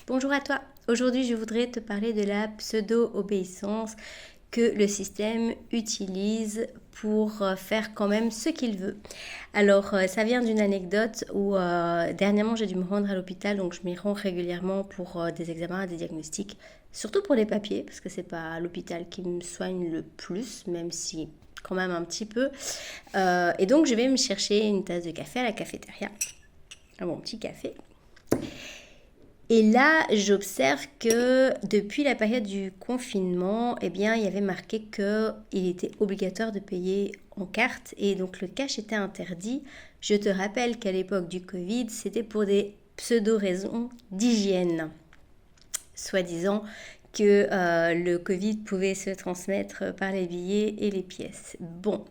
Bonjour à toi. Aujourd'hui, je voudrais te parler de la pseudo-obéissance que le système utilise pour faire quand même ce qu'il veut. Alors, ça vient d'une anecdote où dernièrement, j'ai dû me rendre à l'hôpital, donc je m'y rends régulièrement pour des examens, des diagnostics, surtout pour les papiers, parce que c'est pas l'hôpital qui me soigne le plus, même si quand même un petit peu. Et donc, je vais me chercher une tasse de café à la cafétéria, un bon petit café. Et là, j'observe que depuis la période du confinement, eh bien, il y avait marqué qu'il était obligatoire de payer en carte et donc le cash était interdit. Je te rappelle qu'à l'époque du Covid, c'était pour des pseudo-raisons d'hygiène, soi-disant que le Covid pouvait se transmettre par les billets et les pièces. Bon,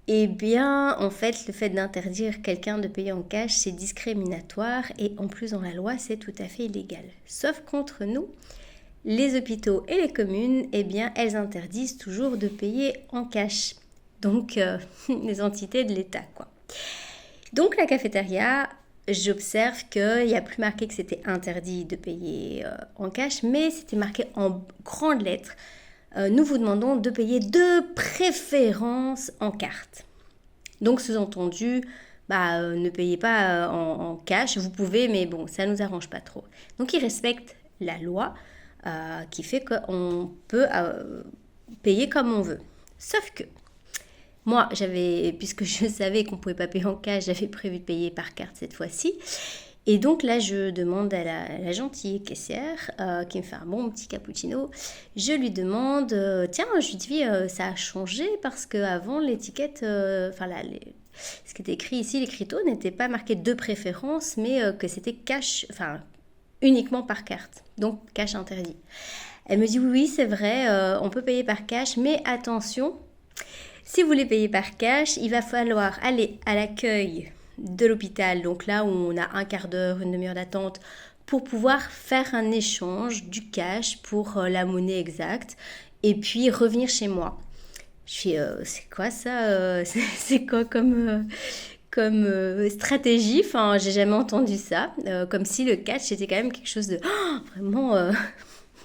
eh bien, en fait, le fait d'interdire quelqu'un de payer en cash, c'est discriminatoire et en plus, dans la loi, c'est tout à fait illégal. Sauf qu'entre nous, les hôpitaux et les communes, eh bien, elles interdisent toujours de payer en cash. Donc, les entités de l'État, quoi. Donc, la cafétéria, j'observe qu'il n'y a plus marqué que c'était interdit de payer en cash, mais c'était marqué en grandes lettres. Nous vous demandons de payer de préférence en carte. Donc, sous-entendu, ne payez pas en cash, vous pouvez, mais bon, ça ne nous arrange pas trop. Donc, ils respectent la loi qui fait qu'on peut payer comme on veut. Sauf que moi, puisque je savais qu'on ne pouvait pas payer en cash, j'avais prévu de payer par carte cette fois-ci. Et donc là, je demande à la gentille caissière qui me fait un bon petit cappuccino. Je lui demande, tiens, je lui dis, ça a changé parce qu'avant, l'étiquette, ce qui était écrit ici, l'écriteau n'était pas marqué de préférence, mais que c'était cash, uniquement par carte. Donc, cash interdit. Elle me dit, oui, c'est vrai, on peut payer par cash, mais attention, si vous voulez payer par cash, il va falloir aller à l'accueil de l'hôpital, donc là où on a un quart d'heure, une demi-heure d'attente, pour pouvoir faire un échange du cash pour la monnaie exacte, et puis revenir chez moi. Je fais, c'est quoi ça c'est quoi comme stratégie? Enfin, j'ai jamais entendu ça. Comme si le cash c'était quand même quelque chose de vraiment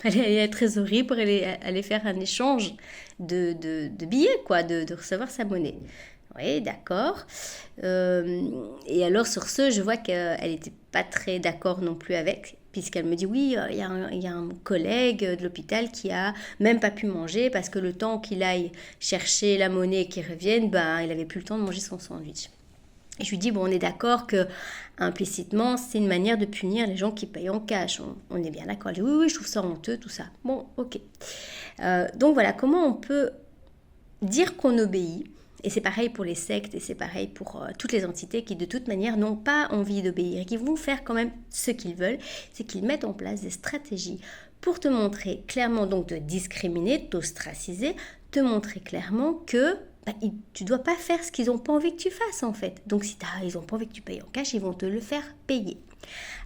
aller à la trésorerie pour aller faire un échange de billets, quoi, de recevoir sa monnaie. Oui, d'accord. Et alors sur ce, je vois qu'elle n'était pas très d'accord non plus avec, puisqu'elle me dit oui, il y a un collègue de l'hôpital qui a même pas pu manger parce que le temps qu'il aille chercher la monnaie et qu'il revienne, il avait plus le temps de manger son sandwich. Et je lui dis, bon, on est d'accord que implicitement, c'est une manière de punir les gens qui payent en cash. On est bien d'accord. Elle dit, oui, oui, je trouve ça honteux, tout ça. Bon, ok. Donc voilà, comment on peut dire qu'on obéit, et c'est pareil pour les sectes, et c'est pareil pour toutes les entités qui de toute manière n'ont pas envie d'obéir, et qui vont faire quand même ce qu'ils veulent, c'est qu'ils mettent en place des stratégies pour te montrer clairement, donc de discriminer, t'ostraciser, te montrer clairement que tu ne dois pas faire ce qu'ils n'ont pas envie que tu fasses en fait. Donc si ils n'ont pas envie que tu payes en cash, ils vont te le faire payer.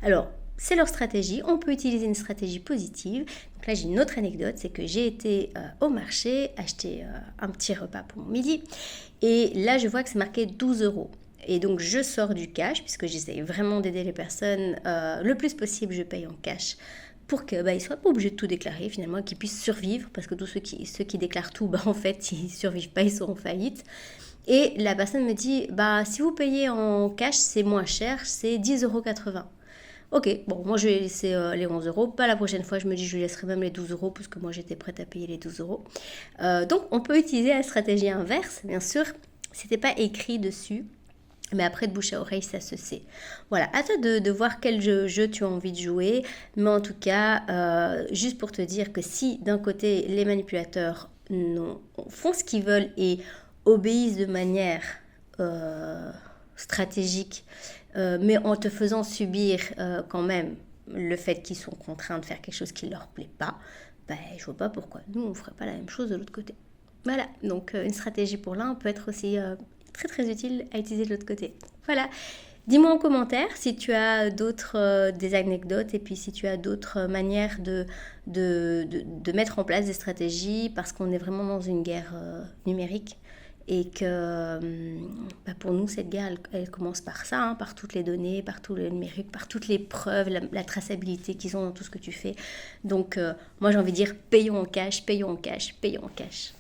Alors, c'est leur stratégie. On peut utiliser une stratégie positive. Donc là, j'ai une autre anecdote, c'est que j'ai été au marché acheter un petit repas pour mon midi. Et là, je vois que c'est marqué 12 euros. Et donc, je sors du cash, puisque j'essaye vraiment d'aider les personnes le plus possible, je paye en cash pour qu'ils ne soient pas obligés de tout déclarer finalement, qu'ils puissent survivre, parce que tous ceux qui déclarent tout, en fait, ils ne survivent pas, ils sont en faillite. Et la personne me dit, si vous payez en cash, c'est moins cher, c'est 10,80 €. Ok, bon, moi je vais laisser les 11 euros. Pas la prochaine fois, je me dis je lui laisserai même les 12 euros, puisque moi j'étais prête à payer les 12 euros. Donc on peut utiliser la stratégie inverse, bien sûr. C'était pas écrit dessus, mais après de bouche à oreille, ça se sait. Voilà, à toi de voir quel jeu tu as envie de jouer. Mais en tout cas, juste pour te dire que si d'un côté les manipulateurs font ce qu'ils veulent et obéissent de manière stratégique, mais en te faisant subir quand même le fait qu'ils sont contraints de faire quelque chose qui ne leur plaît pas, je vois pas pourquoi nous on ferait pas la même chose de l'autre côté. Voilà, donc une stratégie pour l'un peut être aussi très très utile à utiliser de l'autre côté. Voilà, dis-moi en commentaire si tu as d'autres des anecdotes et puis si tu as d'autres manières de mettre en place des stratégies parce qu'on est vraiment dans une guerre numérique et que pour nous, cette guerre, elle commence par ça, hein, par toutes les données, par tout le numérique, par toutes les preuves, la traçabilité qu'ils ont dans tout ce que tu fais. Donc, moi, j'ai envie de dire, payons en cash, payons en cash, payons en cash.